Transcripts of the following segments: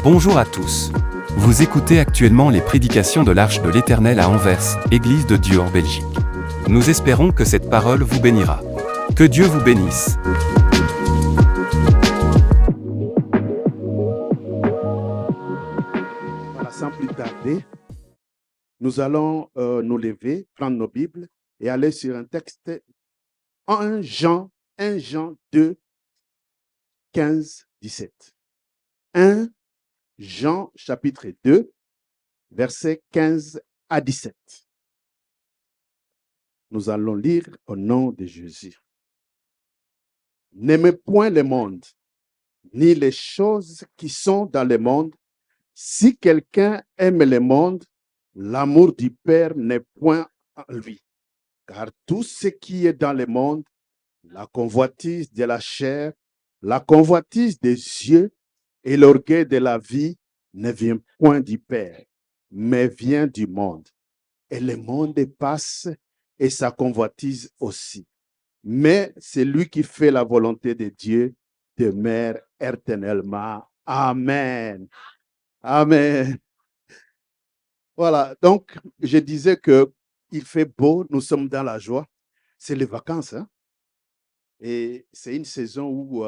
Bonjour à tous. Vous écoutez actuellement les prédications de l'Arche de l'Éternel à Anvers, Église de Dieu en Belgique. Nous espérons que cette parole vous bénira. Que Dieu vous bénisse. Voilà, sans plus tarder, nous allons nous lever, prendre nos Bibles et aller sur un texte 1 Jean 2, 15, 17. 1 Jean chapitre 2, versets 15 à 17. Nous allons lire au nom de Jésus. N'aimez point le monde, ni les choses qui sont dans le monde. Si quelqu'un aime le monde, l'amour du Père n'est point en lui. Car tout ce qui est dans le monde, la convoitise de la chair, la convoitise des yeux et l'orgueil de la vie ne vient point du Père, mais vient du monde. Et le monde passe et sa convoitise aussi. Mais celui qui fait la volonté de Dieu demeure éternellement. Amen. Amen. Voilà, donc je disais que il fait beau, nous sommes dans la joie. C'est les vacances, hein? Et c'est une saison où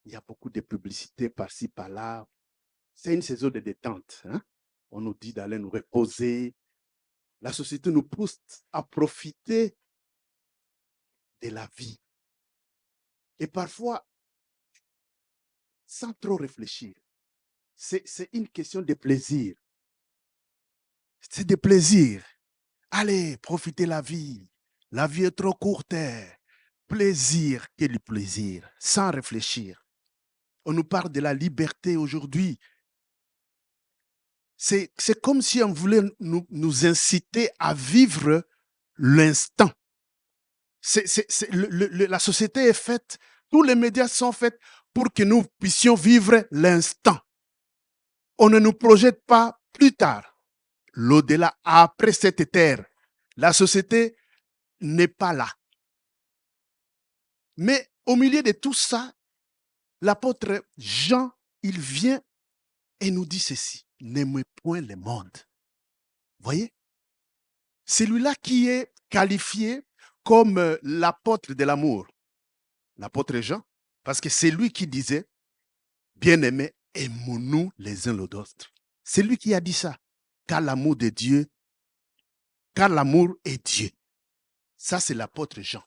il y a beaucoup de publicité par-ci, par-là. C'est une saison de détente, hein? On nous dit d'aller nous reposer. La société nous pousse à profiter de la vie. Et parfois, sans trop réfléchir, c'est une question de plaisir. C'est de plaisir. Allez, profitez la vie. La vie est trop courte. Plaisir, quel plaisir, sans réfléchir. On nous parle de la liberté aujourd'hui. C'est comme si on voulait nous inciter à vivre l'instant. La société est faite, tous les médias sont faits pour que nous puissions vivre l'instant. On ne nous projette pas plus tard, l'au-delà, après cette terre. La société n'est pas là. Mais au milieu de tout ça, l'apôtre Jean, il vient et nous dit ceci: n'aimez point le monde. Voyez? Celui-là qui est qualifié comme l'apôtre de l'amour, l'apôtre Jean, parce que c'est lui qui disait: bien-aimés, aimons-nous les uns les autres. C'est lui qui a dit ça. Car l'amour de Dieu, car l'amour est Dieu. Ça, c'est l'apôtre Jean.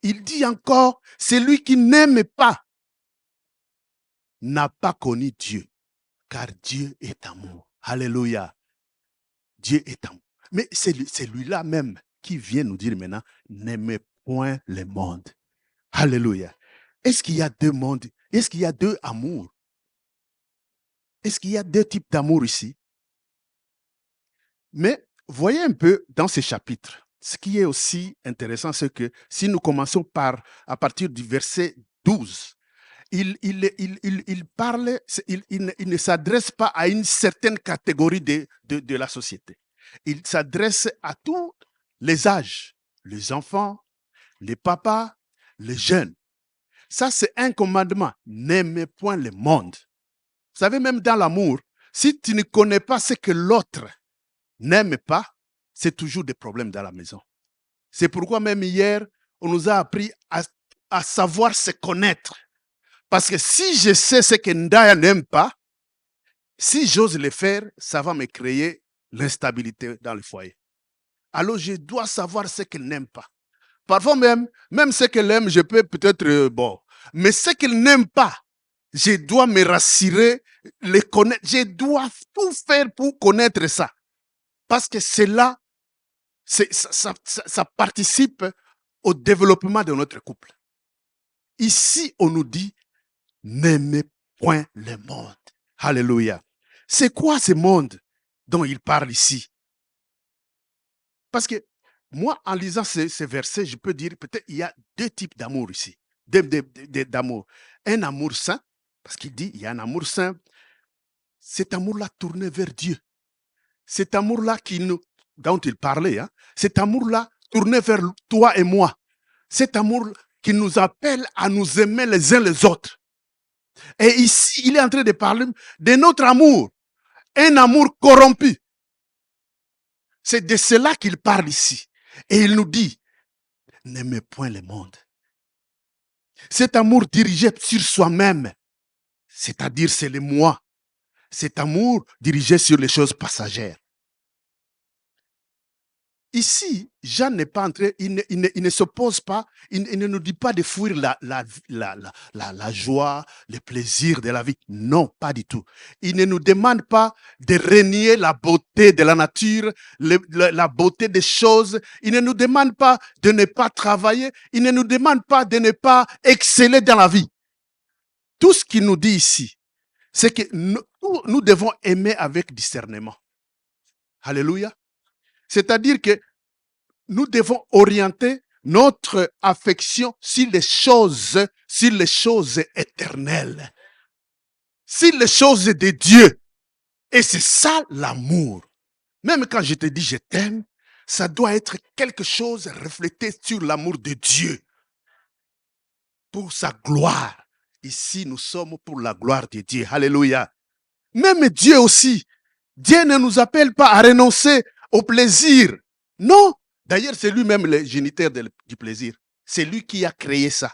Il dit encore: celui qui n'aime pas n'a pas connu Dieu, car Dieu est amour. Alléluia. Dieu est amour. Mais c'est lui-là même qui vient nous dire maintenant: n'aimez point le monde. Alléluia. Est-ce qu'il y a deux mondes? Est-ce qu'il y a deux amours? Est-ce qu'il y a deux types d'amour ici? Mais voyez un peu dans ces chapitres, ce qui est aussi intéressant, c'est que si nous commençons à partir du verset 12, il parle, il ne s'adresse pas à une certaine catégorie de la société. Il s'adresse à tous les âges, les enfants, les papas, les jeunes. Ça, c'est un commandement. N'aimez point le monde. Vous savez, même dans l'amour, si tu ne connais pas ce que l'autre n'aime pas, c'est toujours des problèmes dans la maison. C'est pourquoi même hier, on nous a appris à savoir se connaître. Parce que si je sais ce que Ndaya n'aime pas, si j'ose le faire, ça va me créer l'instabilité dans le foyer. Alors je dois savoir ce qu'elle n'aime pas. Parfois même ce qu'elle aime, je peux peut-être, bon. Mais ce qu'elle n'aime pas, je dois me rassurer, le connaître. Je dois tout faire pour connaître ça. Parce que cela, ça participe au développement de notre couple. Ici, on nous dit: n'aimez point le monde. Alléluia. C'est quoi ce monde dont il parle ici? Parce que moi, en lisant ces versets, je peux dire peut-être il y a deux types d'amour ici. D'amour. Un amour saint, parce qu'il dit il y a un amour saint. Cet amour-là tourné vers Dieu. Cet amour-là dont il parlait, hein, cet amour-là tourné vers toi et moi. Cet amour qui nous appelle à nous aimer les uns les autres. Et ici, il est en train de parler de notre amour, un amour corrompu. C'est de cela qu'il parle ici. Et il nous dit, n'aimez point le monde. Cet amour dirigé sur soi-même, c'est-à-dire c'est le moi. Cet amour dirigé sur les choses passagères. Ici, Jean n'est pas entré, il ne s'oppose pas, il ne nous dit pas de fuir la joie, le plaisir de la vie. Non, pas du tout. Il ne nous demande pas de renier la beauté de la nature, la beauté des choses. Il ne nous demande pas de ne pas travailler. Il ne nous demande pas de ne pas exceller dans la vie. Tout ce qu'il nous dit ici, c'est que nous devons aimer avec discernement. Alléluia. C'est-à-dire que nous devons orienter notre affection sur les choses éternelles, sur les choses de Dieu. Et c'est ça l'amour. Même quand je te dis je t'aime, ça doit être quelque chose reflété sur l'amour de Dieu, pour sa gloire. Ici, nous sommes pour la gloire de Dieu. Alléluia. Même Dieu aussi. Dieu ne nous appelle pas à renoncer au plaisir. Non. D'ailleurs, c'est lui-même le géniteur du plaisir. C'est lui qui a créé ça.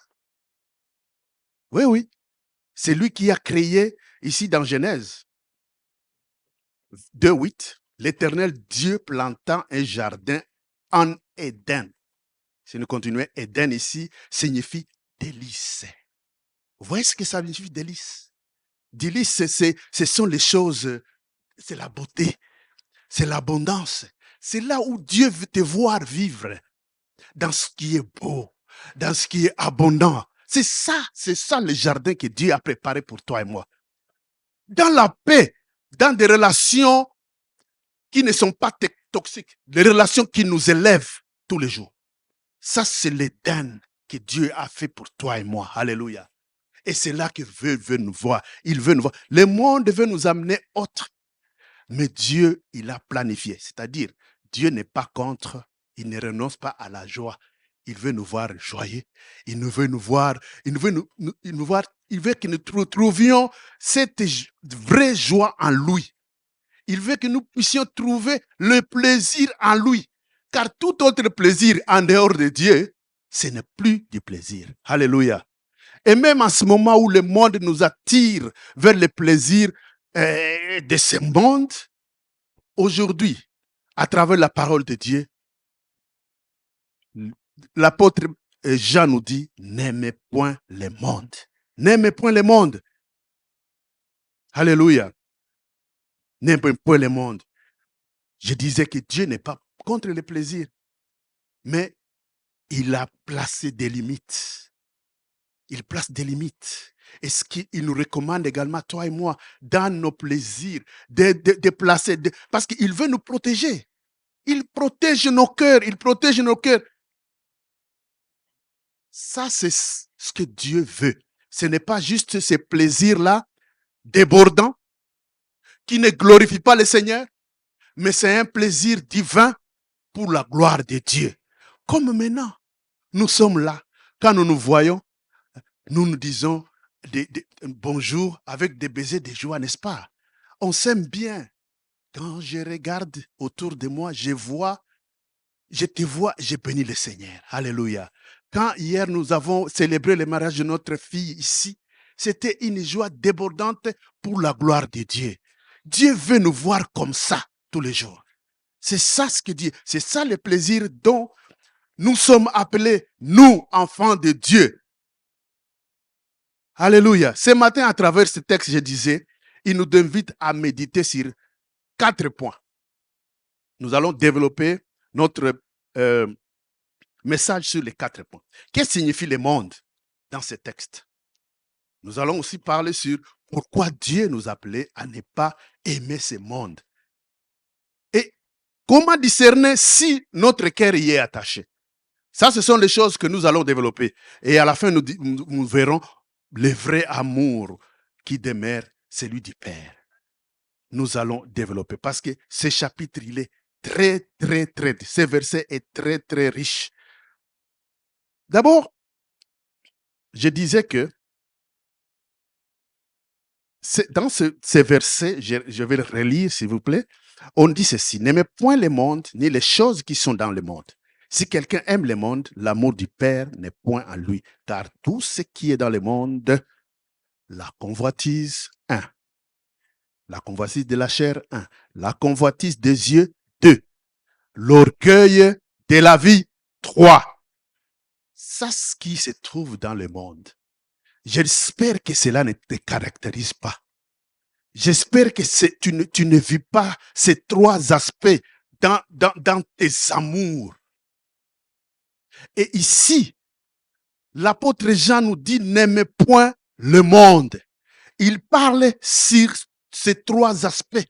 Oui, oui. C'est lui qui a créé, ici dans Genèse 2:8, l'Éternel Dieu plantant un jardin en Éden. Si nous continuons, Éden ici signifie délice. Vous voyez ce que ça signifie délice? Délice, ce sont les choses, c'est la beauté, c'est l'abondance. C'est là où Dieu veut te voir vivre, dans ce qui est beau, dans ce qui est abondant. C'est ça le jardin que Dieu a préparé pour toi et moi. Dans la paix, dans des relations qui ne sont pas toxiques, des relations qui nous élèvent tous les jours. Ça, c'est l'Éden que Dieu a fait pour toi et moi. Alléluia. Et c'est là qu'il veut nous voir. Il veut nous voir. Le monde veut nous amener autre. Mais Dieu, il a planifié. C'est-à-dire, Dieu n'est pas contre, il ne renonce pas à la joie. Il veut nous voir joyeux. Il veut nous voir, il veut que nous trouvions cette vraie joie en lui. Il veut que nous puissions trouver le plaisir en lui. Car tout autre plaisir en dehors de Dieu, ce n'est plus du plaisir. Alléluia. Et même en ce moment où le monde nous attire vers le plaisir de ce monde, aujourd'hui, à travers la parole de Dieu, l'apôtre Jean nous dit, n'aimez point le monde. N'aimez point le monde. Alléluia. N'aimez point le monde. Je disais que Dieu n'est pas contre les plaisirs, mais il a placé des limites. Il place des limites. Et ce qu'il nous recommande également, toi et moi, dans nos plaisirs, de placer, parce qu'il veut nous protéger. Il protège nos cœurs, il protège nos cœurs. Ça, c'est ce que Dieu veut. Ce n'est pas juste ces plaisirs-là, débordants, qui ne glorifient pas le Seigneur, mais c'est un plaisir divin pour la gloire de Dieu. Comme maintenant, nous sommes là. Quand nous nous voyons, nous nous disons bonjour avec des baisers de joie, n'est-ce pas? On s'aime bien. Quand je regarde autour de moi, je te vois, je bénis le Seigneur. Alléluia. Quand hier nous avons célébré le mariage de notre fille ici, c'était une joie débordante pour la gloire de Dieu. Dieu veut nous voir comme ça tous les jours. C'est ça ce que Dieu, c'est ça le plaisir dont nous sommes appelés, nous, enfants de Dieu. Alléluia. Ce matin, à travers ce texte, je disais, il nous invite à méditer sur 4 points. Nous allons développer notre message sur les 4 points. Qu'est-ce que signifie le monde dans ce texte? Nous allons aussi parler sur pourquoi Dieu nous appelait à ne pas aimer ce monde. Et comment discerner si notre cœur y est attaché. Ça, ce sont les choses que nous allons développer. Et à la fin, nous verrons le vrai amour qui demeure, celui du Père. Nous allons développer parce que ce chapitre, il est très, ce verset est très, très riche. D'abord, je disais que Dans ces versets, je vais le relire s'il vous plaît, on dit ceci, n'aimez point le monde, ni les choses qui sont dans le monde. Si quelqu'un aime le monde, l'amour du Père n'est point en lui, car tout ce qui est dans le monde, la convoitise, 1. La convoitise de la chair, 1. La convoitise des yeux, 2. L'orgueil de la vie, 3. Ça, ce qui se trouve dans le monde. J'espère que cela ne te caractérise pas. J'espère que tu ne vis pas ces 3 aspects dans tes amours. Et ici, l'apôtre Jean nous dit, n'aimez point le monde. Il parle sur ces 3 aspects.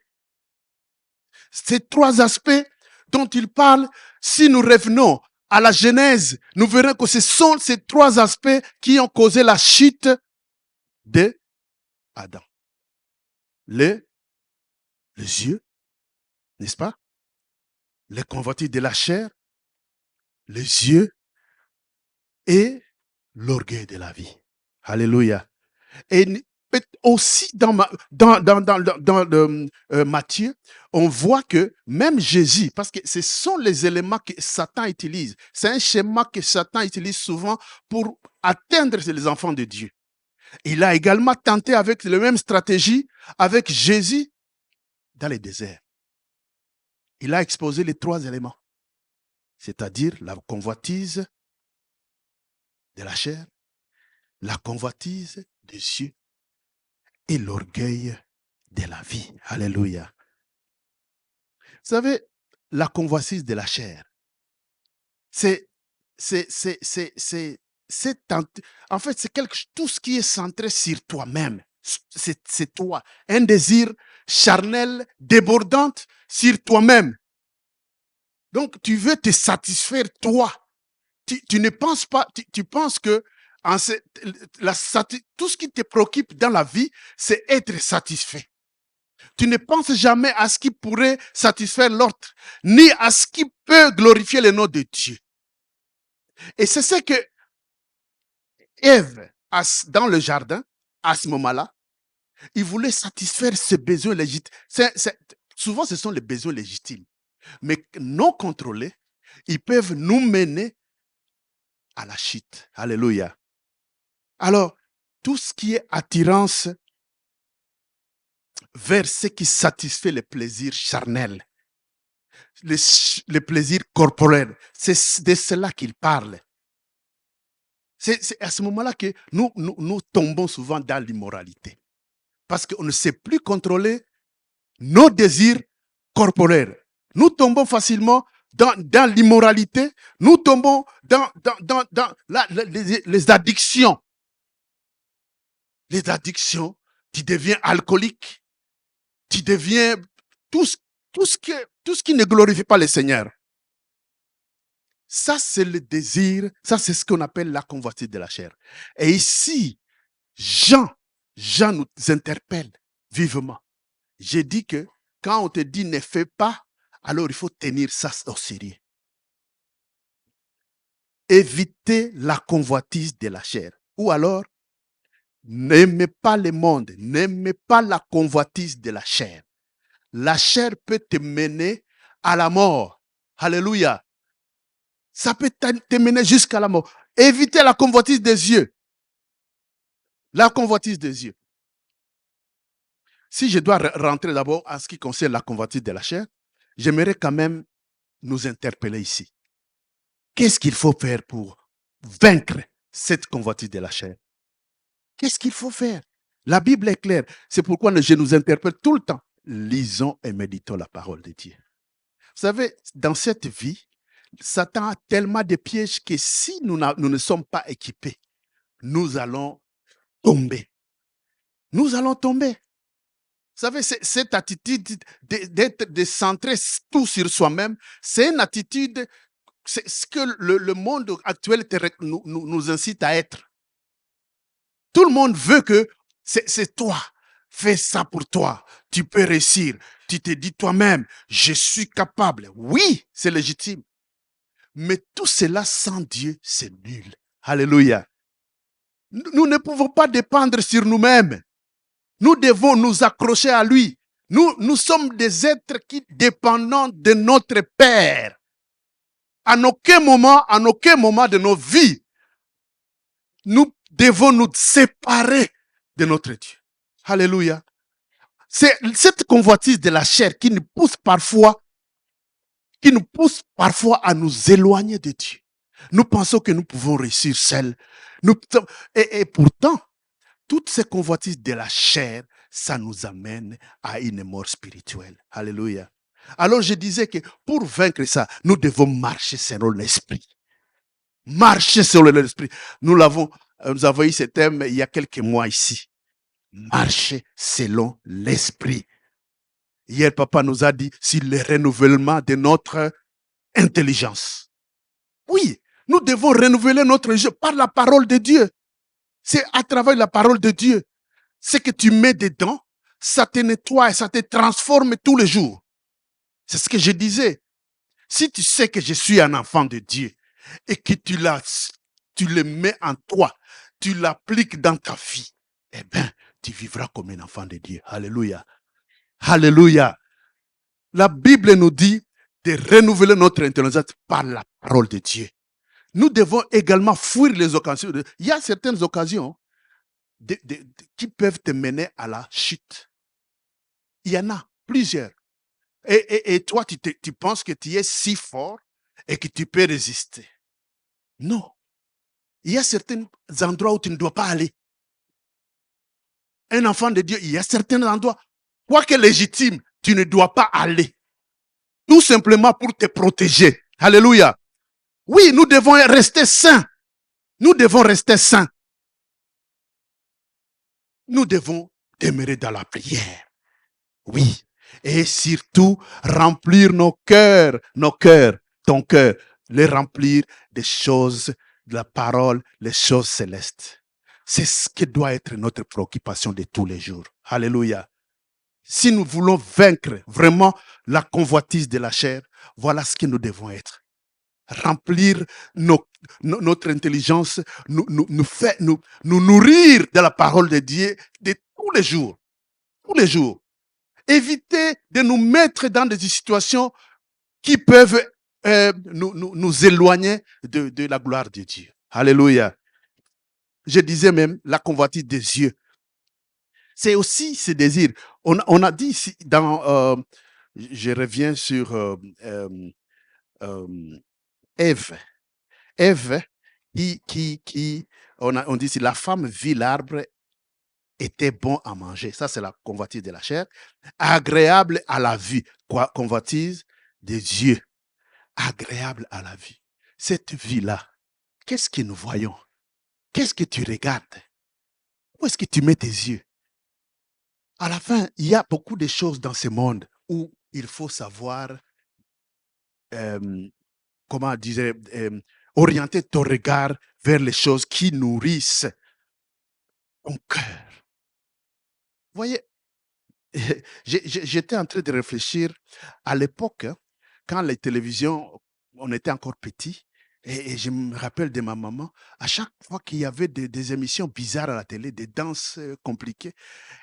Ces 3 aspects dont il parle, si nous revenons à la Genèse, nous verrons que ce sont ces 3 aspects qui ont causé la chute de Adam. Les yeux, n'est-ce pas? Les convoitises de la chair, les yeux et l'orgueil de la vie. Alléluia. Et aussi dans Matthieu, on voit que même Jésus, parce que ce sont les éléments que Satan utilise, c'est un schéma que Satan utilise souvent pour atteindre les enfants de Dieu. Il a également tenté avec la même stratégie avec Jésus dans le désert. Il a exposé les 3 éléments, c'est-à-dire la convoitise de la chair, la convoitise des yeux et l'orgueil de la vie. Alléluia. Vous savez, la convoitise de la chair, en fait, c'est tout ce qui est centré sur toi-même. C'est toi. Un désir charnel, débordant sur toi-même. Donc, tu veux te satisfaire toi. Tu ne penses pas, tu penses que tout ce qui te préoccupe dans la vie, c'est être satisfait. Tu ne penses jamais à ce qui pourrait satisfaire l'autre, ni à ce qui peut glorifier le nom de Dieu. Et c'est ce que Ève, dans le jardin, à ce moment-là, il voulait satisfaire ses besoins légitimes. Souvent, ce sont les besoins légitimes. Mais non contrôlés, ils peuvent nous mener à la chute. Alléluia. Alors, tout ce qui est attirance vers ce qui satisfait les plaisirs charnels, les plaisirs corporels, c'est de cela qu'il parle. C'est à ce moment-là que nous tombons souvent dans l'immoralité. Parce qu'on ne sait plus contrôler nos désirs corporels. Nous tombons facilement dans l'immoralité. Nous tombons dans les addictions. Les addictions, tu deviens alcoolique. Tu deviens tout ce qui ne glorifie pas le Seigneur. Ça, c'est le désir. Ça, c'est ce qu'on appelle la convoitise de la chair. Et ici, Jean nous interpelle vivement. J'ai dit que quand on te dit ne fais pas, alors il faut tenir ça au sérieux. Évitez la convoitise de la chair. Ou alors, n'aimez pas le monde, n'aimez pas la convoitise de la chair. La chair peut te mener à la mort. Alléluia. Ça peut te mener jusqu'à la mort. Évitez la convoitise des yeux. La convoitise des yeux. Si je dois rentrer d'abord en ce qui concerne la convoitise de la chair, j'aimerais quand même nous interpeller ici. Qu'est-ce qu'il faut faire pour vaincre cette convoitise de la chair? Qu'est-ce qu'il faut faire? La Bible est claire. C'est pourquoi je nous interpelle tout le temps. Lisons et méditons la parole de Dieu. Vous savez, dans cette vie, Satan a tellement de pièges que si nous ne sommes pas équipés, nous allons tomber. Nous allons tomber. Vous savez, cette attitude de centrer tout sur soi-même, c'est une attitude, c'est ce que le monde actuel nous incite à être. Tout le monde veut que c'est toi. Fais ça pour toi. Tu peux réussir. Tu te dis toi-même, je suis capable. Oui, c'est légitime. Mais tout cela sans Dieu, c'est nul. Alléluia. Nous ne pouvons pas dépendre sur nous-mêmes. Nous devons nous accrocher à lui. Nous sommes des êtres qui dépendons de notre Père. À aucun moment de nos vies, nous devons nous séparer de notre Dieu. Alléluia. C'est cette convoitise de la chair qui nous pousse parfois à nous éloigner de Dieu. Nous pensons que nous pouvons réussir seuls. Et pourtant, toutes ces convoitises de la chair, ça nous amène à une mort spirituelle. Alléluia. Alors je disais que pour vaincre ça, nous devons marcher selon l'esprit. Marcher selon l'esprit. Nous avons eu ce thème il y a quelques mois ici. Marcher selon l'esprit. Hier, papa nous a dit sur le renouvellement de notre intelligence. Oui, nous devons renouveler notre jeu par la parole de Dieu. C'est à travers la parole de Dieu. Ce que tu mets dedans, ça te nettoie et ça te transforme tous les jours. C'est ce que je disais. Si tu sais que je suis un enfant de Dieu et que tu le mets en toi, tu l'appliques dans ta vie, eh bien, tu vivras comme un enfant de Dieu. Alléluia. Alléluia. La Bible nous dit de renouveler notre intelligence par la parole de Dieu. Nous devons également fuir les occasions. Il y a certaines occasions qui peuvent te mener à la chute. Il y en a plusieurs. Et toi, tu penses que tu es si fort et que tu peux résister. Non. Il y a certains endroits où tu ne dois pas aller. Un enfant de Dieu, il y a certains endroits, quoique légitime, tu ne dois pas aller. Tout simplement pour te protéger. Alléluia. Oui, nous devons rester saints. Nous devons rester saints. Nous devons demeurer dans la prière. Oui. Et surtout, remplir nos cœurs, ton cœur, les remplir des choses, de la parole, les choses célestes. C'est ce qui doit être notre préoccupation de tous les jours. Alléluia. Si nous voulons vaincre vraiment la convoitise de la chair, voilà ce que nous devons être. Remplir notre intelligence, nous nourrir de la parole de Dieu de tous les jours. Tous les jours. Éviter de nous mettre dans des situations qui peuvent nous éloigner de la gloire de Dieu. Alléluia. Je disais même la convoitise des yeux. C'est aussi ce désir. On a dit ici, je reviens sur Ève. Ève, on dit si la femme vit l'arbre était bon à manger. Ça, c'est la convoitise de la chair. Agréable à la vue. Quoi? Convoitise des yeux. Agréable à la vue. Cette vie-là, qu'est-ce que nous voyons? Qu'est-ce que tu regardes? Où est-ce que tu mets tes yeux? À la fin, il y a beaucoup de choses dans ce monde où il faut savoir, comment dire, orienter ton regard vers les choses qui nourrissent ton cœur. Vous voyez, j'étais en train de réfléchir à l'époque, quand les télévisions, on était encore petits, et je me rappelle de ma maman, à chaque fois qu'il y avait des émissions bizarres à la télé, des danses compliquées,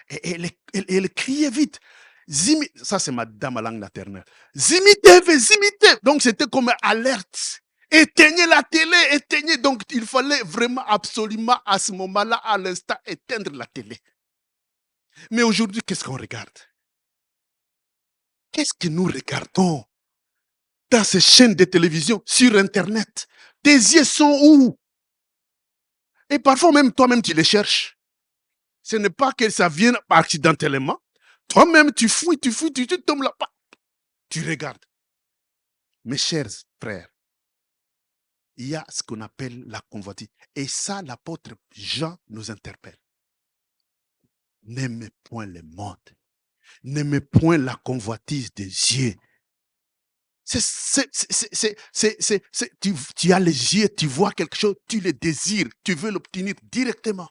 et elle criait vite. Ça, c'est dans ma langue maternelle. Zimitez. Donc, c'était comme alerte. Éteignez la télé, éteignez. Donc, il fallait vraiment absolument à ce moment-là, à l'instant, éteindre la télé. Mais aujourd'hui, qu'est-ce qu'on regarde? Qu'est-ce que nous regardons dans ces chaînes de télévision, sur Internet? Tes yeux sont où? Et parfois même, toi-même, tu les cherches. Ce n'est pas que ça vienne accidentellement. Toi-même, tu fouilles, tu tombes là-bas. Tu regardes. Mes chers frères, il y a ce qu'on appelle la convoitise. Et ça, l'apôtre Jean nous interpelle. N'aimez point le monde. N'aimez point la convoitise des yeux. Tu as les yeux, tu vois quelque chose, tu le désires, tu veux l'obtenir directement.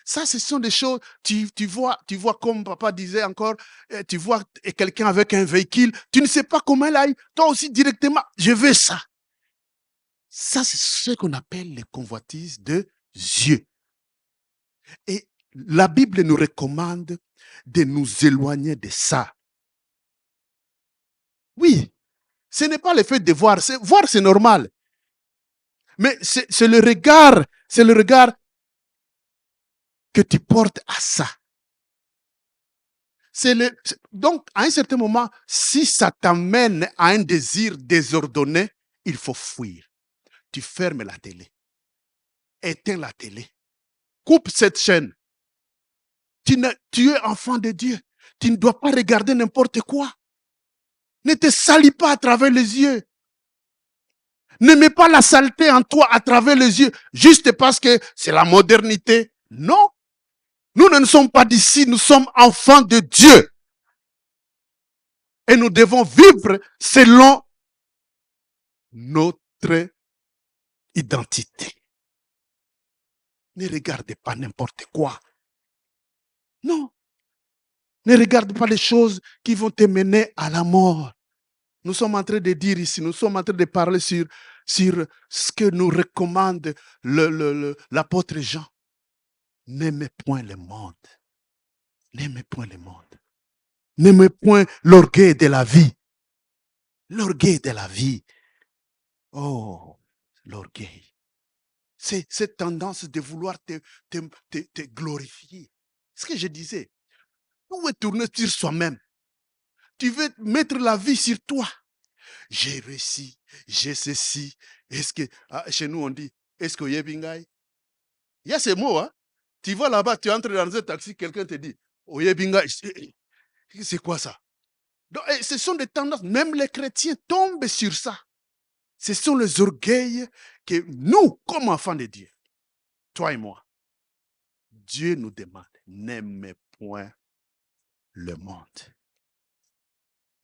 Ça, ce sont des choses, tu vois comme papa disait encore, tu vois quelqu'un avec un véhicule, tu ne sais pas comment il aille, toi aussi directement, je veux ça. Ça, c'est ce qu'on appelle les convoitises de yeux. Et la Bible nous recommande de nous éloigner de ça. Oui, ce n'est pas le fait de voir. Voir, c'est normal. Mais c'est le regard que tu portes à ça. Donc, à un certain moment, si ça t'amène à un désir désordonné, il faut fuir. Tu fermes la télé. Éteins la télé. Coupe cette chaîne. Tu es enfant de Dieu. Tu ne dois pas regarder n'importe quoi. Ne te salis pas à travers les yeux. Ne mets pas la saleté en toi à travers les yeux, juste parce que c'est la modernité. Non. Nous ne sommes pas d'ici, nous sommes enfants de Dieu. Et nous devons vivre selon notre identité. Ne regardez pas n'importe quoi. Non. Ne regarde pas les choses qui vont te mener à la mort. Nous sommes en train de dire ici, nous sommes en train de parler sur ce que nous recommande l'apôtre Jean. N'aimez point le monde. N'aimez point le monde. N'aimez point l'orgueil de la vie. L'orgueil de la vie. Oh, l'orgueil. C'est cette tendance de vouloir te glorifier. Ce que je disais, on veut tourner sur soi-même. Tu veux mettre la vie sur toi. J'ai réussi, j'ai ceci. Est-ce que, chez nous on dit, est-ce que Oyebingai? Il y a ces mots, hein. Tu vas là-bas, tu entres dans un taxi, quelqu'un te dit, Oyebingai, c'est quoi ça? Donc, ce sont des tendances, même les chrétiens tombent sur ça. Ce sont les orgueils que nous, comme enfants de Dieu, toi et moi, Dieu nous demande, n'aimez point le monde.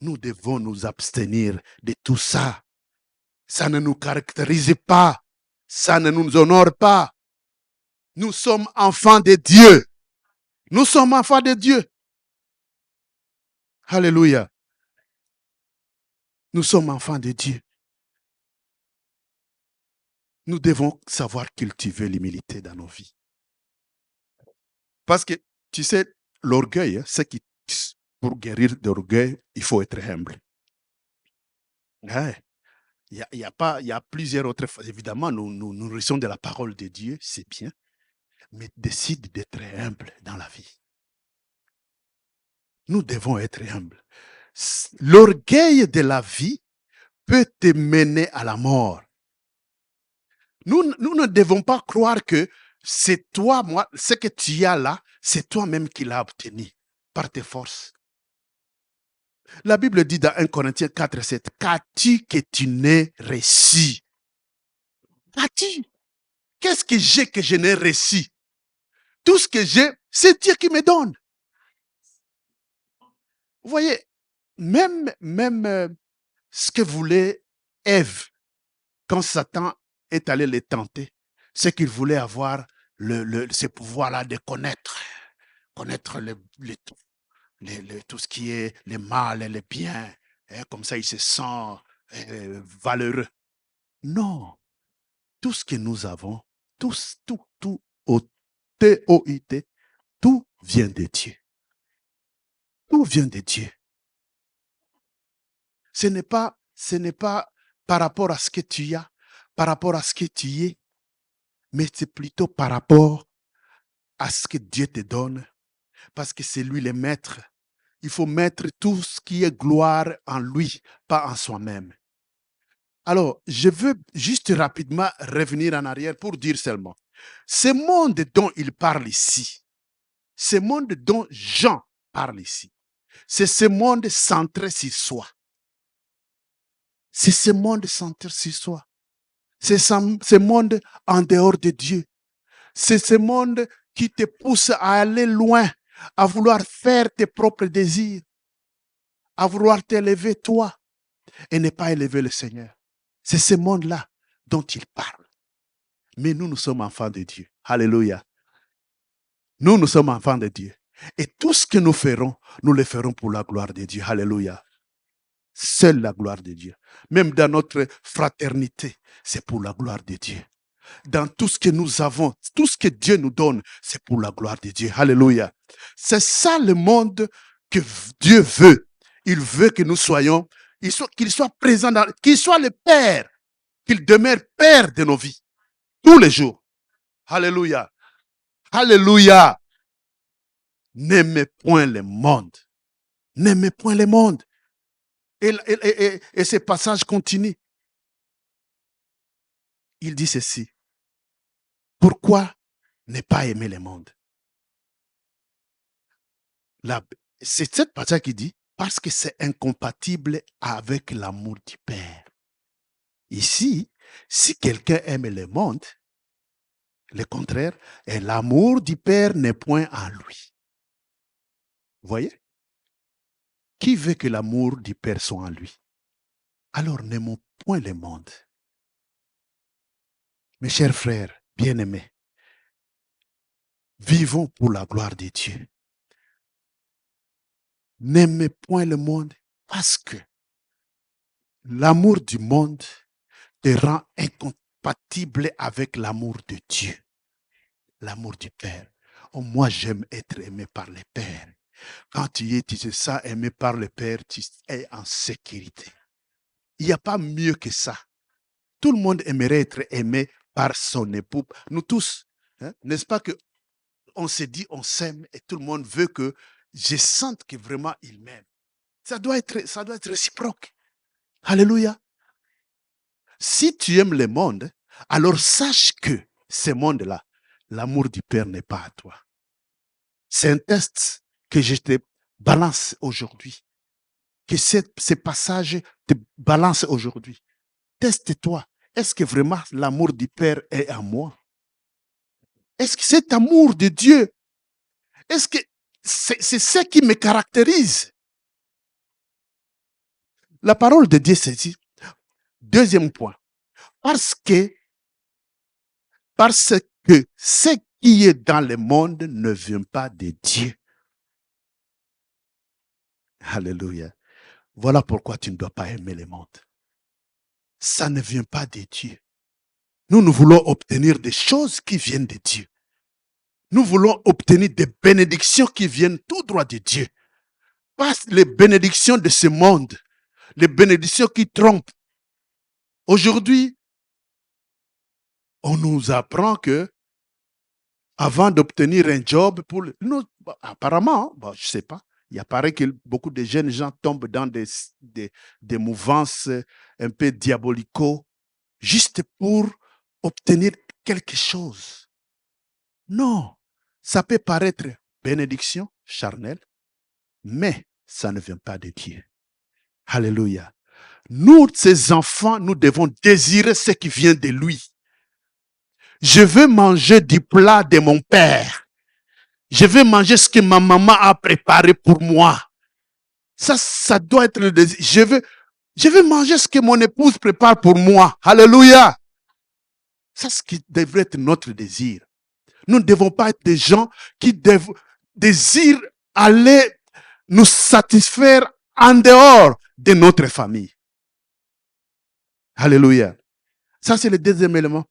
Nous devons nous abstenir de tout ça. Ça ne nous caractérise pas. Ça ne nous honore pas. Nous sommes enfants de Dieu. Nous sommes enfants de Dieu. Alléluia. Nous sommes enfants de Dieu. Nous devons savoir cultiver l'humilité dans nos vies. Parce que, tu sais, l'orgueil, pour guérir d'orgueil, il faut être humble. Ouais. Il y a plusieurs autres fois. Évidemment, nous nourrissons de la parole de Dieu, c'est bien. Mais décide d'être humble dans la vie. Nous devons être humbles. L'orgueil de la vie peut te mener à la mort. Nous ne devons pas croire que c'est toi, moi, ce que tu as là, c'est toi-même qui l'as obtenu par tes forces. La Bible dit dans 1 Corinthiens 4, 7, qu'as-tu que tu n'aies réussi? Qu'as-tu? Qu'est-ce que j'ai que je n'ai réussi? Tout ce que j'ai, c'est Dieu qui me donne. Vous voyez, même ce que voulait Ève, quand Satan est allé les tenter, c'est qu'il voulait avoir ce pouvoir-là de connaître tout ce qui est le mal et le bien. Hein, comme ça, il se sent valeureux. Non. Tout ce que nous avons, tout, au T-O-I-T, tout vient de Dieu. Tout vient de Dieu. Ce n'est pas par rapport à ce que tu as, par rapport à ce que tu es, mais c'est plutôt par rapport à ce que Dieu te donne, parce que c'est lui le maître. Il faut mettre tout ce qui est gloire en lui, pas en soi-même. Alors, je veux juste rapidement revenir en arrière pour dire seulement, ce monde dont il parle ici, ce monde dont Jean parle ici, c'est ce monde centré sur soi. C'est ce monde centré sur soi. C'est ce monde en dehors de Dieu. C'est ce monde qui te pousse à aller loin, à vouloir faire tes propres désirs, à vouloir t'élever toi et ne pas élever le Seigneur. C'est ce monde-là dont il parle. Mais nous sommes enfants de Dieu. Alléluia. Nous sommes enfants de Dieu. Et tout ce que nous ferons, nous le ferons pour la gloire de Dieu. Alléluia. Seule la gloire de Dieu. Même dans notre fraternité, c'est pour la gloire de Dieu. dans tout ce que nous avons, tout ce que Dieu nous donne, c'est pour la gloire de Dieu. Alléluia. C'est ça le monde que Dieu veut. Il veut que nous soyons, qu'il soit présent, qu'il soit le Père, qu'il demeure Père de nos vies, tous les jours. Alléluia. Alléluia. N'aimez point le monde. N'aimez point le monde. Et ce passage continue. Il dit ceci. Pourquoi ne pas aimer le monde? C'est cette passage qui dit, parce que c'est incompatible avec l'amour du Père. Ici, si quelqu'un aime le monde, le contraire, et l'amour du Père n'est point en lui. Vous voyez? Qui veut que l'amour du Père soit en lui? Alors n'aimons point le monde. Mes chers frères, bien-aimés, vivons pour la gloire de Dieu. N'aimez point le monde parce que l'amour du monde te rend incompatible avec l'amour de Dieu, l'amour du Père. Oh, moi, j'aime être aimé par le Père. Quand tu te sens aimé par le Père, tu es en sécurité. Il n'y a pas mieux que ça. Tout le monde aimerait être aimé par son époux. Nous tous, hein, n'est-ce pas que on se dit, on s'aime et tout le monde veut que je sente que vraiment il m'aime. Ça doit être réciproque. Alléluia. Si tu aimes le monde, alors sache que ce monde-là, l'amour du Père n'est pas à toi. C'est un test que je te balance aujourd'hui. Que ce passage te balance aujourd'hui. Teste-toi. Est-ce que vraiment l'amour du Père est en moi? Est-ce que cet amour de Dieu, est-ce que c'est ce qui me caractérise? La parole de Dieu, c'est dit. Deuxième point. Parce que ce qui est dans le monde ne vient pas de Dieu. Alléluia. Voilà pourquoi tu ne dois pas aimer le monde. Ça ne vient pas de Dieu. Nous voulons obtenir des choses qui viennent de Dieu. Nous voulons obtenir des bénédictions qui viennent tout droit de Dieu. Pas les bénédictions de ce monde. Les bénédictions qui trompent. Aujourd'hui, on nous apprend que avant d'obtenir un job, apparemment, je ne sais pas, il apparaît que beaucoup de jeunes gens tombent dans des mouvances un peu diabolico juste pour obtenir quelque chose. Non, ça peut paraître bénédiction charnelle, mais ça ne vient pas de Dieu. Alléluia. Nous, ces enfants, nous devons désirer ce qui vient de lui. Je veux manger du plat de mon père. Je veux manger ce que ma maman a préparé pour moi. Ça doit être le désir. Je veux manger ce que mon épouse prépare pour moi. Alléluia. Ça, ce qui devrait être notre désir. Nous ne devons pas être des gens qui désirent aller nous satisfaire en dehors de notre famille. Alléluia. Ça, c'est le deuxième élément.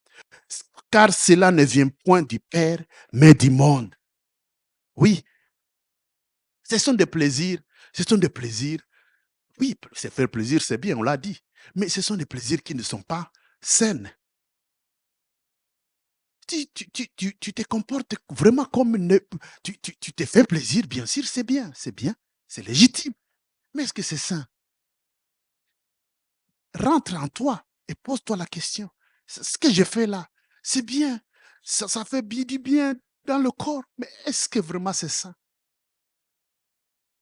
Car cela ne vient point du Père, mais du monde. Oui. Ce sont des plaisirs. Ce sont des plaisirs. Oui, se faire plaisir, c'est bien, on l'a dit. Mais ce sont des plaisirs qui ne sont pas sains. Tu te comportes vraiment comme tu te fais plaisir, bien sûr, c'est bien, c'est légitime. Mais est-ce que c'est sain? Rentre en toi et pose-toi la question. Ce que je fais là, c'est bien. Ça fait du bien dans le corps. Mais est-ce que vraiment c'est sain?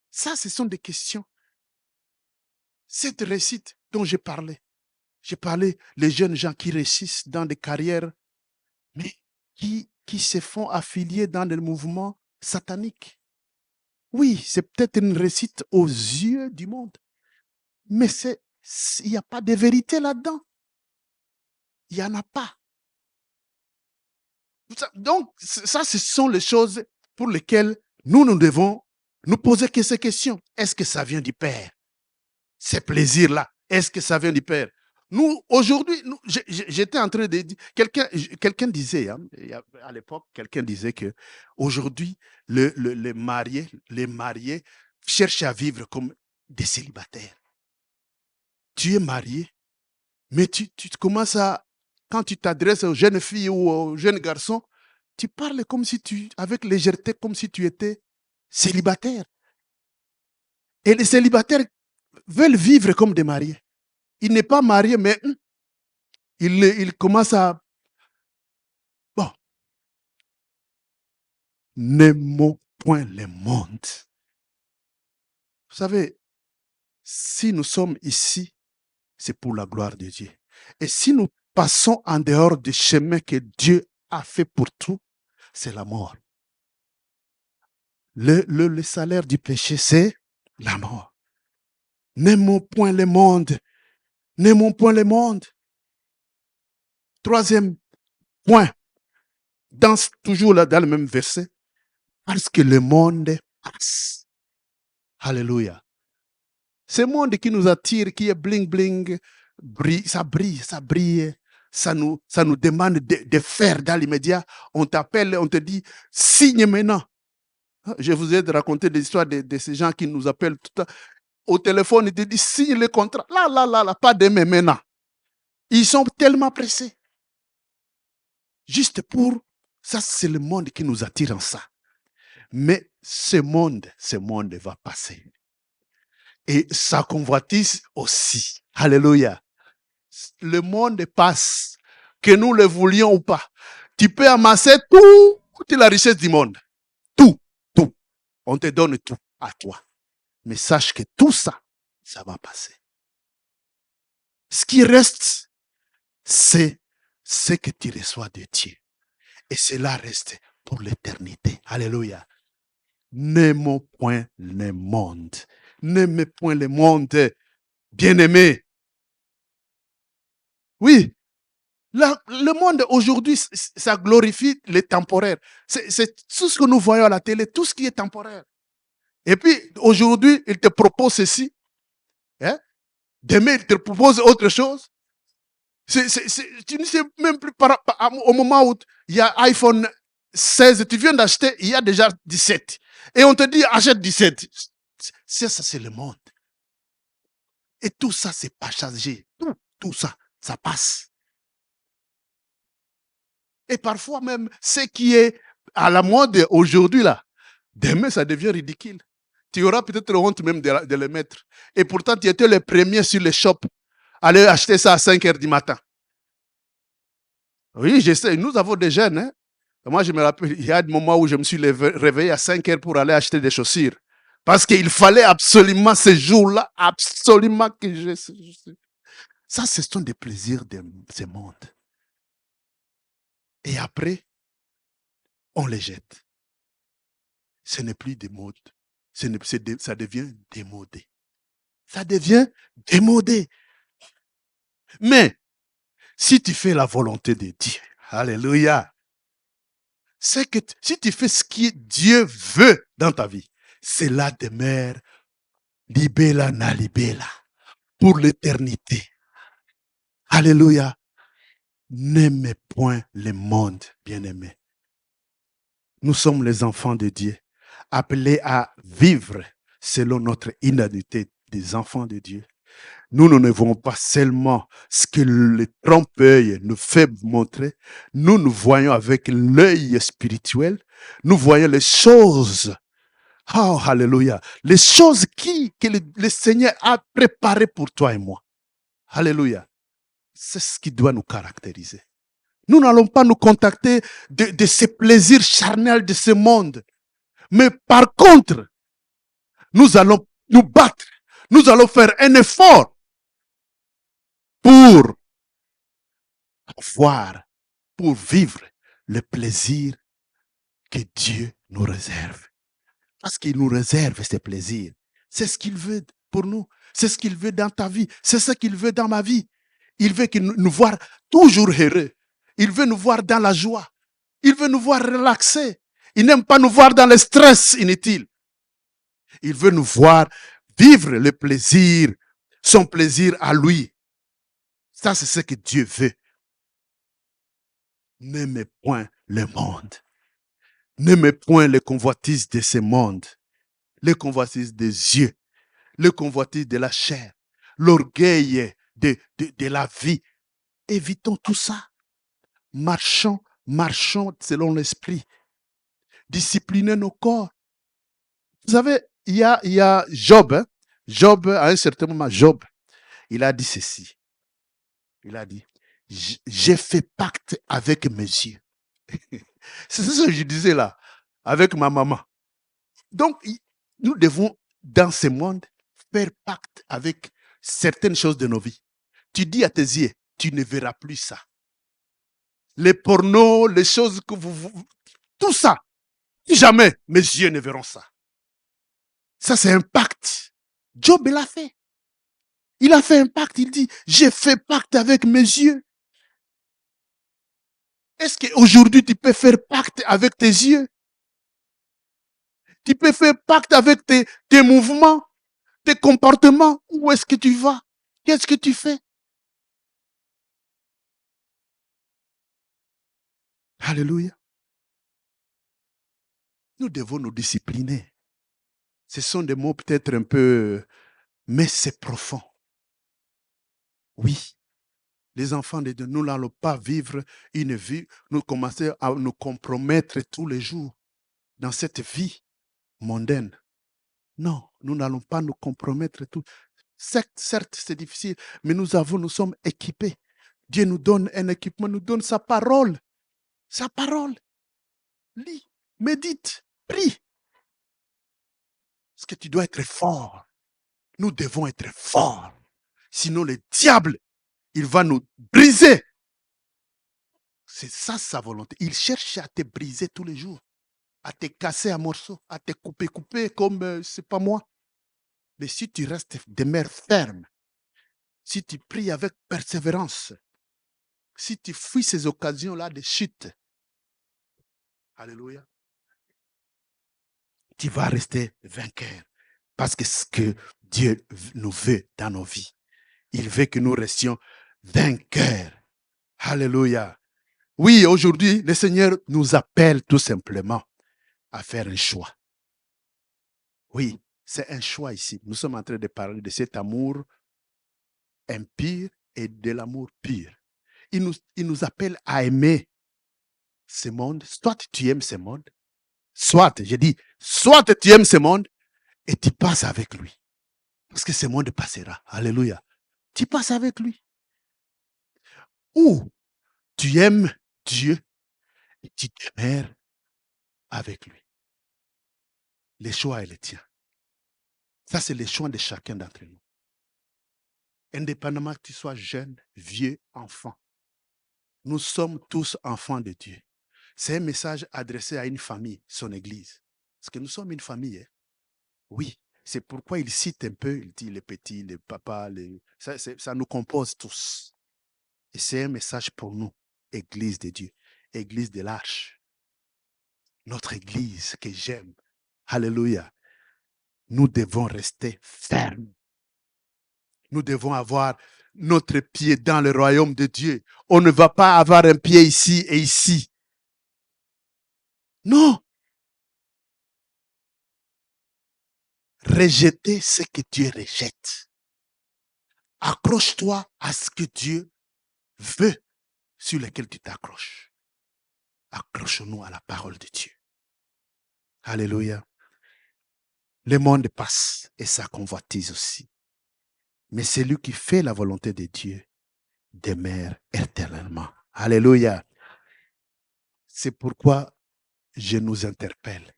Ça, ce sont des questions. Cette réussite dont j'ai parlé les jeunes gens qui réussissent dans des carrières, mais qui se font affilier dans des mouvements sataniques. Oui, c'est peut-être une réussite aux yeux du monde, mais il n'y a pas de vérité là-dedans. Il n'y en a pas. Donc, ça, ce sont les choses pour lesquelles nous devons nous poser que ces questions. Est-ce que ça vient du Père? Ces plaisirs-là, est-ce que ça vient du Père? Nous, aujourd'hui, j'étais en train de dire, quelqu'un disait, hein, à l'époque, quelqu'un disait que aujourd'hui, les mariés cherchent à vivre comme des célibataires. Tu es marié, mais tu commences à, quand tu t'adresses aux jeunes filles ou aux jeunes garçons, tu parles comme si avec légèreté, comme si tu étais célibataire. Et les célibataires veulent vivre comme des mariés. Il n'est pas marié, mais il commence à... Bon, n'aimons point le monde. Vous savez, si nous sommes ici, c'est pour la gloire de Dieu. Et si nous passons en dehors du chemin que Dieu a fait pour tout, c'est la mort. Le salaire du péché, c'est la mort. N'aimons point le monde. N'aimons point le monde. Troisième point, toujours là dans le même verset, parce que le monde passe. Alléluia. Ce monde qui nous attire, qui est bling bling, ça brille. Ça nous demande de faire dans l'immédiat. On t'appelle, on te dit, signe maintenant. Je vous ai raconté des histoires de ces gens qui nous appellent tout le temps. Au téléphone, ils te disent, signe le contrat. Là, pas demain, maintenant. Ils sont tellement pressés. Juste pour... Ça, c'est le monde qui nous attire en ça. Mais ce monde va passer. Et sa convoitise aussi. Alléluia. Le monde passe, que nous le voulions ou pas. Tu peux amasser toute la richesse du monde. Tout. On te donne tout à toi. Mais sache que tout ça, ça va passer. Ce qui reste, c'est ce que tu reçois de Dieu. Et cela reste pour l'éternité. Alléluia. N'aimons point le monde. N'aimez point le monde, bien-aimé. Oui, le monde aujourd'hui, ça glorifie les temporaires. C'est tout ce que nous voyons à la télé, tout ce qui est temporaire. Et puis, aujourd'hui, il te propose ceci. Hein? Demain, il te propose autre chose. Tu ne sais même plus, au moment où il y a iPhone 16, tu viens d'acheter, il y a déjà 17. Et on te dit, achète 17. Ça, c'est le monde. Et tout ça, c'est passager. Tout ça, ça passe. Et parfois même, ce qui est à la mode aujourd'hui, là, demain, ça devient ridicule. Tu auras peut-être honte même de le mettre. Et pourtant, tu étais le premier sur les shops à aller acheter ça à 5 heures du matin. Oui, je sais, nous avons des jeunes. Hein? Moi, je me rappelle, il y a des moments où je me suis réveillé à 5 heures pour aller acheter des chaussures. Parce qu'il fallait absolument ce jour-là, absolument que je... Ça, ce sont des plaisirs de ce monde. Et après, on les jette. Ce n'est plus des modes. Ça devient démodé. Ça devient démodé. Mais, si tu fais la volonté de Dieu, alléluia, c'est que si tu fais ce que Dieu veut dans ta vie, cela demeure libella na libella pour l'éternité. Alléluia. N'aimez point le monde, bien-aimé. Nous sommes les enfants de Dieu, appelés à vivre selon notre identité des enfants de Dieu. Nous ne voyons pas seulement ce que le trompe-œil nous fait montrer, nous voyons avec l'œil spirituel, nous voyons les choses, oh alléluia, les choses que le Seigneur a préparées pour toi et moi. Alléluia. C'est ce qui doit nous caractériser. Nous n'allons pas nous contacter de ces plaisirs charnels de ce monde. Mais par contre, nous allons nous battre. Nous allons faire un effort pour vivre le plaisir que Dieu nous réserve. Parce qu'il nous réserve ces plaisirs. C'est ce qu'il veut pour nous. C'est ce qu'il veut dans ta vie. C'est ce qu'il veut dans ma vie. Il veut nous voir toujours heureux. Il veut nous voir dans la joie. Il veut nous voir relaxés. Il n'aime pas nous voir dans le stress inutile. Il veut nous voir vivre le plaisir, son plaisir à lui. Ça, c'est ce que Dieu veut. N'aimez point le monde. N'aimez point les convoitises de ce monde, les convoitises des yeux, les convoitises de la chair, l'orgueil de la vie. Évitons tout ça. Marchons selon l'esprit. Disciplinez nos corps. Vous savez, il y a Job. Hein? Job, à un certain moment, Job, il a dit ceci. Il a dit, j'ai fait pacte avec mes yeux. C'est ce que je disais là, avec ma maman. Donc, nous devons, dans ce monde, faire pacte avec certaines choses de nos vies. Tu dis à tes yeux, tu ne verras plus ça. Les pornos, les choses que tout ça, jamais mes yeux ne verront ça. Ça, c'est un pacte. Job, il l'a fait. Il a fait un pacte. Il dit, j'ai fait pacte avec mes yeux. Est-ce qu'aujourd'hui, tu peux faire pacte avec tes yeux? Tu peux faire pacte avec tes mouvements, tes comportements. Où est-ce que tu vas? Qu'est-ce que tu fais? Alléluia. Nous devons nous discipliner. Ce sont des mots peut-être un peu, mais c'est profond. Oui, les enfants de Dieu, nous n'allons pas vivre une vie, nous commencer à nous compromettre tous les jours dans cette vie mondaine. Non, nous n'allons pas nous compromettre tout. Certes, c'est difficile, mais nous sommes équipés. Dieu nous donne un équipement, nous donne sa parole. Sa parole. Lis, médite, prie. Parce que tu dois être fort. Nous devons être forts. Sinon, le diable, il va nous briser. C'est ça sa volonté. Il cherche à te briser tous les jours, à te casser à morceaux, à te couper comme c'est pas moi. Mais si tu restes demeure ferme, si tu pries avec persévérance, si tu fuis ces occasions-là de chute, alléluia, tu vas rester vainqueur. Parce que ce que Dieu nous veut dans nos vies, il veut que nous restions vainqueurs. Alléluia. Oui, aujourd'hui, le Seigneur nous appelle tout simplement à faire un choix. Oui, c'est un choix ici. Nous sommes en train de parler de cet amour impur et de l'amour pur. Il nous appelle à aimer ce monde. Soit tu aimes ce monde, soit, je dis, soit tu aimes ce monde et tu passes avec lui. Parce que ce monde passera. Alléluia. Tu passes avec lui. Ou tu aimes Dieu et tu demeures avec lui. Le choix est le tien. Ça, c'est le choix de chacun d'entre nous. Indépendamment que tu sois jeune, vieux, enfant. Nous sommes tous enfants de Dieu. C'est un message adressé à une famille, son église. Parce que nous sommes une famille. Hein? Oui, c'est pourquoi il cite un peu, il dit les petits, les papas, ça nous compose tous. Et c'est un message pour nous, église de Dieu, église de l'Arche. Notre église que j'aime. Alléluia. Nous devons rester fermes. Nous devons avoir notre pied dans le royaume de Dieu. On ne va pas avoir un pied ici et ici. Non. Rejeter ce que Dieu rejette. Accroche-toi à ce que Dieu veut sur lequel tu t'accroches. Accroche-nous à la parole de Dieu. Alléluia. Le monde passe et sa convoitise aussi. Mais celui qui fait la volonté de Dieu demeure éternellement. Alléluia. C'est pourquoi je nous interpelle.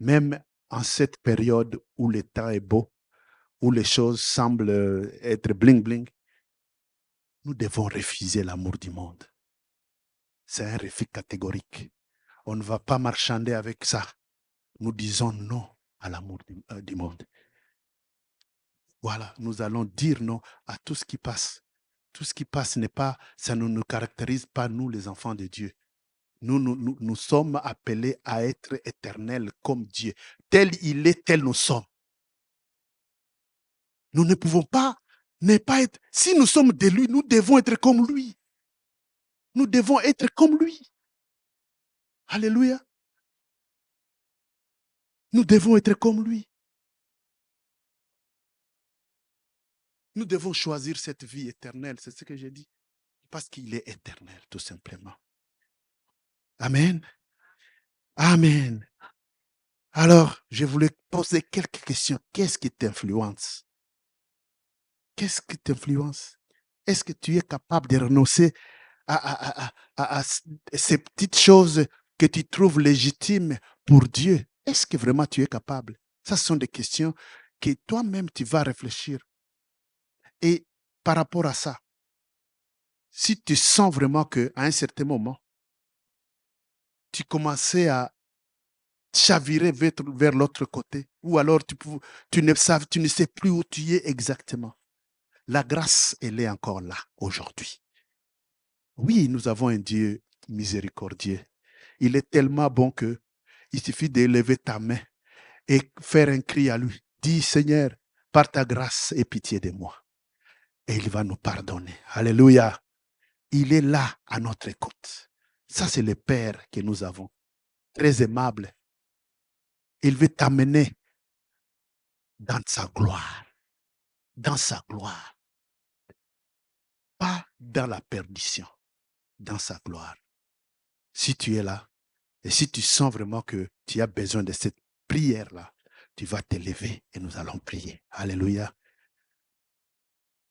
Même en cette période où le temps est beau, où les choses semblent être bling-bling, nous devons refuser l'amour du monde. C'est un refus catégorique. On ne va pas marchander avec ça. Nous disons non à l'amour du monde. Voilà, nous allons dire non à tout ce qui passe. Tout ce qui passe n'est pas, ça ne nous caractérise pas, nous les enfants de Dieu. Nous sommes appelés à être éternels comme Dieu. Tel il est, tel nous sommes. Nous ne pouvons pas n'est pas être... Si nous sommes de lui, nous devons être comme lui. Nous devons être comme lui. Alléluia. Nous devons être comme lui. Nous devons choisir cette vie éternelle, c'est ce que j'ai dit. Parce qu'il est éternel, tout simplement. Amen. Amen. Alors, je voulais poser quelques questions. Qu'est-ce qui t'influence? Qu'est-ce qui t'influence? Est-ce que tu es capable de renoncer à ces petites choses que tu trouves légitimes pour Dieu? Est-ce que vraiment tu es capable? Ça, ce sont des questions que toi-même, tu vas réfléchir. Et par rapport à ça, si tu sens vraiment qu'à un certain moment, tu commençais à chavirer vers l'autre côté, ou alors tu ne sais plus où tu es exactement, la grâce, elle est encore là aujourd'hui. Oui, nous avons un Dieu miséricordieux. Il est tellement bon que il suffit d'élever ta main et faire un cri à lui. Dis, Seigneur, par ta grâce, aie pitié de moi. Et il va nous pardonner. Alléluia. Il est là à notre écoute. Ça, c'est le Père que nous avons. Très aimable. Il veut t'amener dans sa gloire. Dans sa gloire. Pas dans la perdition. Dans sa gloire. Si tu es là, et si tu sens vraiment que tu as besoin de cette prière-là, tu vas te lever et nous allons prier. Alléluia.